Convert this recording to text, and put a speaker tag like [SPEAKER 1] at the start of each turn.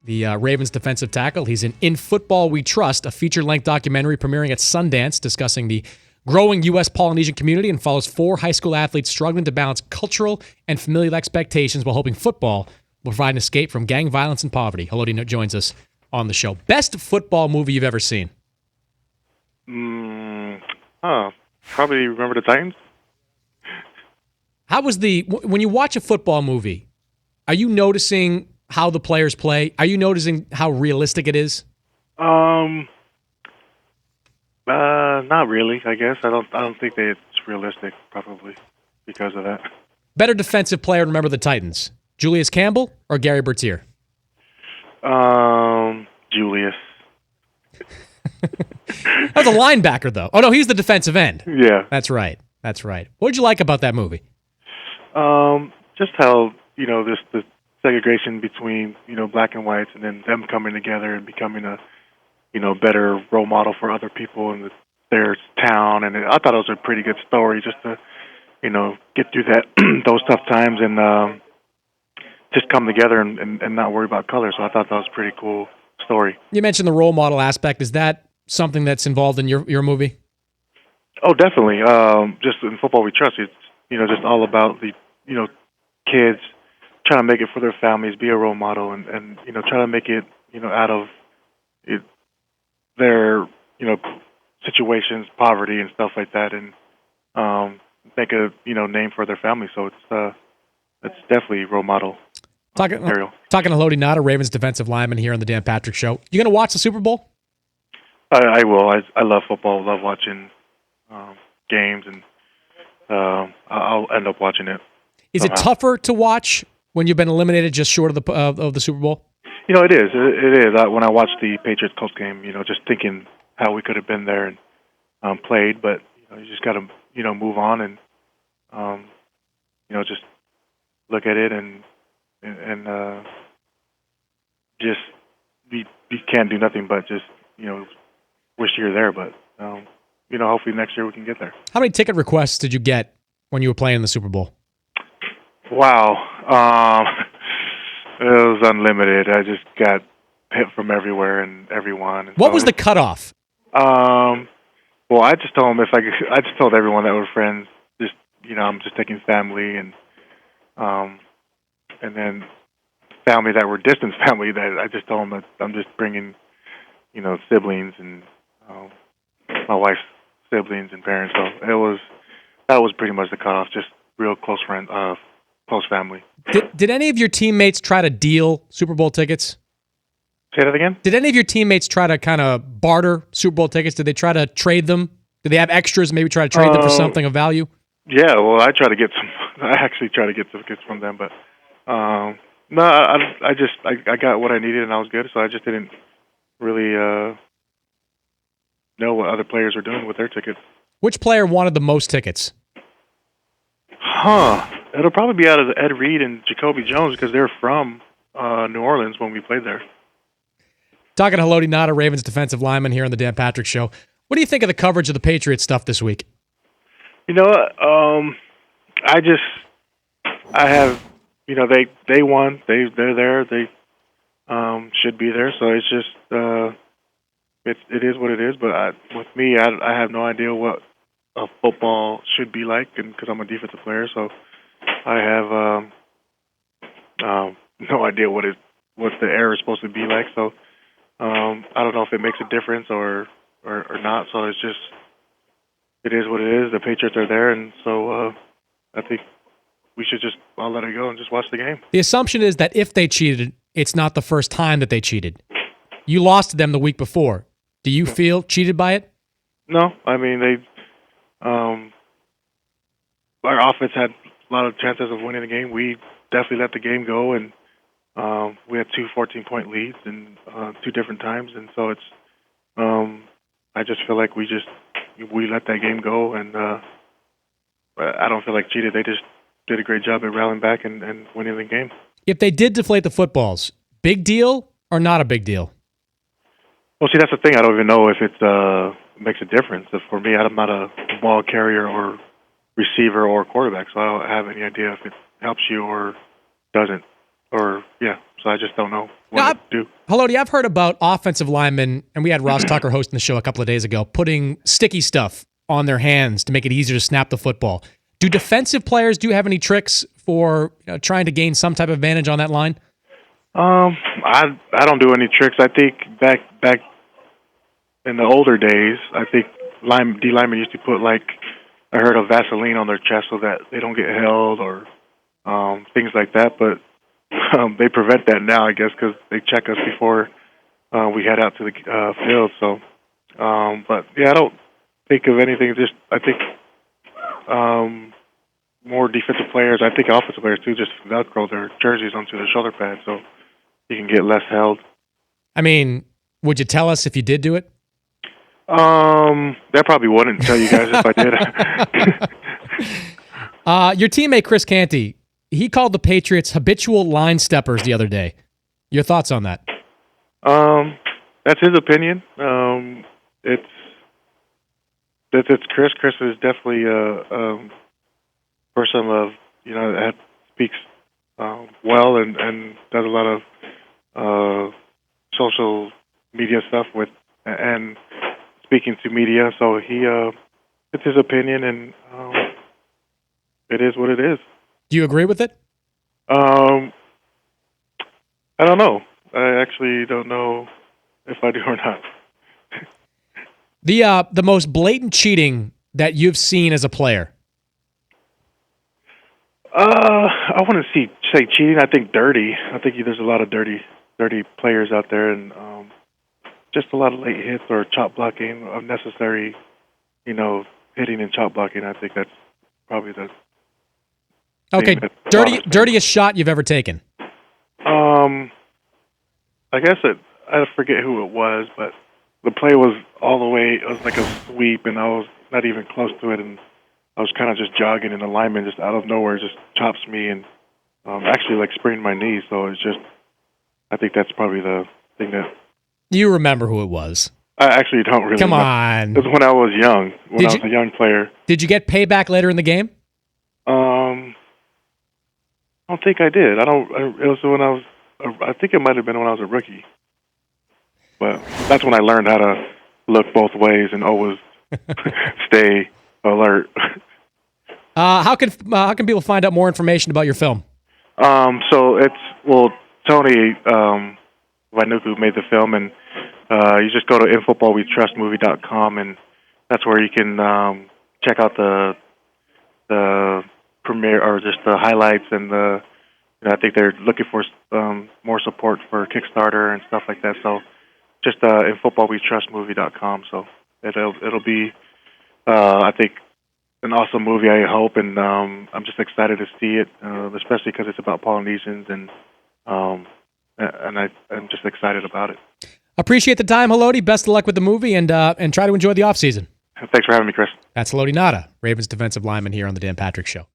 [SPEAKER 1] the Ravens defensive tackle. He's in Football We Trust, a feature-length documentary premiering at Sundance discussing the growing U.S. Polynesian community and follows 4 high school athletes struggling to balance cultural and familial expectations while hoping football will provide an escape from gang violence and poverty. Haloti joins us on the show. Best football movie you've ever seen?
[SPEAKER 2] Probably Remember the Titans.
[SPEAKER 1] How was when you watch a football movie, are you noticing how the players play? Are you noticing how realistic it is?
[SPEAKER 2] Not really, I guess. I don't think that it's realistic, probably, because of that.
[SPEAKER 1] Better defensive player, Remember the Titans, Julius Campbell or Gary Bertier?
[SPEAKER 2] Julius.
[SPEAKER 1] That was a linebacker, though. Oh, no, he's the defensive end.
[SPEAKER 2] Yeah.
[SPEAKER 1] That's right. What did you like about that movie?
[SPEAKER 2] Just how, the segregation between, black and whites, and then them coming together and becoming a, better role model for other people in their town. And I thought it was a pretty good story just to, get through that those tough times and just come together and not worry about color. So I thought that was a pretty cool story.
[SPEAKER 1] You mentioned the role model aspect. Is that something that's involved in your movie?
[SPEAKER 2] Oh, definitely. Just in Football We Trust, it's, just all about the, kids trying to make it for their families, be a role model, and try to make it, out of their, situations, poverty and stuff like that, and make a, name for their family. So it's definitely role model material.
[SPEAKER 1] Talking to Haloti Ngata, Ravens defensive lineman here on the Dan Patrick Show. You going to watch the Super Bowl?
[SPEAKER 2] I will. I love football. Love watching games, and I'll end up watching it.
[SPEAKER 1] Is it tougher to watch when you've been eliminated just short of the Super Bowl?
[SPEAKER 2] It is. It is. When I watched the Patriots Colts game, just thinking how we could have been there and played, but you just got to move on and just look at it and just you can't do nothing but just wish you were there. But hopefully next year we can get there.
[SPEAKER 1] How many ticket requests did you get when you were playing in the Super Bowl?
[SPEAKER 2] Wow. It was unlimited. I just got hit from everywhere and everyone. And
[SPEAKER 1] what was the cutoff?
[SPEAKER 2] Well, I just told them I just told everyone that were friends, just, I'm just taking family and then family that were distant family that I just told them that I'm just bringing, siblings and my wife's siblings and parents. So that was pretty much the cutoff, just real close friends, close family.
[SPEAKER 1] Did any of your teammates try to deal Super Bowl tickets?
[SPEAKER 2] Say that again?
[SPEAKER 1] Did any of your teammates try to kind of barter Super Bowl tickets? Did they try to trade them? Did they have extras, maybe try to trade them for something of value?
[SPEAKER 2] Yeah, well, I actually try to get some tickets from them, but no, I got what I needed and I was good, so I just didn't really know what other players were doing with their tickets.
[SPEAKER 1] Which player wanted the most tickets?
[SPEAKER 2] It'll probably be out of Ed Reed and Jacoby Jones because they're from New Orleans when we played there.
[SPEAKER 1] Talking to Haloti Ngata, Ravens defensive lineman here on the Dan Patrick Show. What do you think of the coverage of the Patriots stuff this week?
[SPEAKER 2] You know what? I have, they won. They're there. They should be there. So it's just, it is what it is. But with me, I have no idea what a football should be like, and because I'm a defensive player, so I have no idea what the air is supposed to be like. So I don't know if it makes a difference or not. So it's just, it is what it is. The Patriots are there, and so I think we should just all let it go and just watch the game.
[SPEAKER 1] The assumption is that if they cheated, it's not the first time that they cheated. You lost to them the week before. Do you feel cheated by it?
[SPEAKER 2] No, I mean our offense had a lot of chances of winning the game. We definitely let the game go, and we had 2 14-point leads in 2 different times, and so it's. I just feel like we let that game go, and I don't feel like cheated. They just did a great job at rallying back and winning the game. If
[SPEAKER 1] they did deflate the footballs, big deal or not a big deal?
[SPEAKER 2] Well, see, that's the thing. I don't even know if it makes a difference. For me, I'm not a ball carrier or receiver or quarterback, so I don't have any idea if it helps you or doesn't. or yeah. So I just don't know
[SPEAKER 1] Now,
[SPEAKER 2] what to do.
[SPEAKER 1] Haloti, I've heard about offensive linemen, and we had Ross Tucker hosting the show a couple of days ago, putting sticky stuff on their hands to make it easier to snap the football. Do defensive players have any tricks for trying to gain some type of advantage on that line?
[SPEAKER 2] I don't do any tricks. I think back in the older days, I think D linemen used to put I heard of Vaseline on their chest so that they don't get held or things like that. But they prevent that now, I guess, because they check us before we head out to the field. So, but yeah, I don't think of anything. Just I think more defensive players. I think offensive players too just Velcro their jerseys onto their shoulder pads so you can get less held.
[SPEAKER 1] I mean, would you tell us if you did do it?
[SPEAKER 2] That probably wouldn't tell you guys if I did.
[SPEAKER 1] Your teammate Chris Canty, he called the Patriots habitual line steppers the other day. Your thoughts on that?
[SPEAKER 2] That's his opinion. It's Chris. Chris is definitely a person of that speaks well and does a lot of social media stuff with and speaking to media. So it's his opinion, and it is what it is.
[SPEAKER 1] Do you agree with it?
[SPEAKER 2] I don't know. I actually don't know if I do or not.
[SPEAKER 1] The most blatant cheating that you've seen as a player?
[SPEAKER 2] I wouldn't say cheating. I think dirty. I think there's a lot of dirty players out there, and just a lot of late hits or chop blocking, unnecessary, hitting and chop blocking. I think that's probably the
[SPEAKER 1] okay. Dirtiest shot you've ever taken?
[SPEAKER 2] I guess I forget who it was, but the play was all the way. It was like a sweep, and I was not even close to it, and I was kind of just jogging, and the lineman just out of nowhere just chops me and actually sprained my knee. So it's just, I think that's probably the thing that.
[SPEAKER 1] You remember who it was?
[SPEAKER 2] I actually don't really.
[SPEAKER 1] Come
[SPEAKER 2] know.
[SPEAKER 1] on.
[SPEAKER 2] It was when I was young. I was a young player.
[SPEAKER 1] Did you get payback later in the game?
[SPEAKER 2] I don't think I did. It was when I was. I think it might have been when I was a rookie. But that's when I learned how to look both ways and always stay alert.
[SPEAKER 1] How can people find out more information about your film?
[SPEAKER 2] So Tony Vanuku made the film, and you just go to infootballwetrustmovie.com, and that's where you can check out the premiere or just the highlights, and I think they're looking for more support for Kickstarter and stuff like that. So just infootballwetrustmovie.com. So it'll be I think an awesome movie, I hope, and I'm just excited to see it, especially because it's about Polynesians, and I'm just excited about it.
[SPEAKER 1] Appreciate the time, Haloti. Best of luck with the movie, and try to enjoy the off season.
[SPEAKER 2] Thanks for having me, Chris.
[SPEAKER 1] That's Haloti Ngata, Ravens defensive lineman here on the Dan Patrick Show.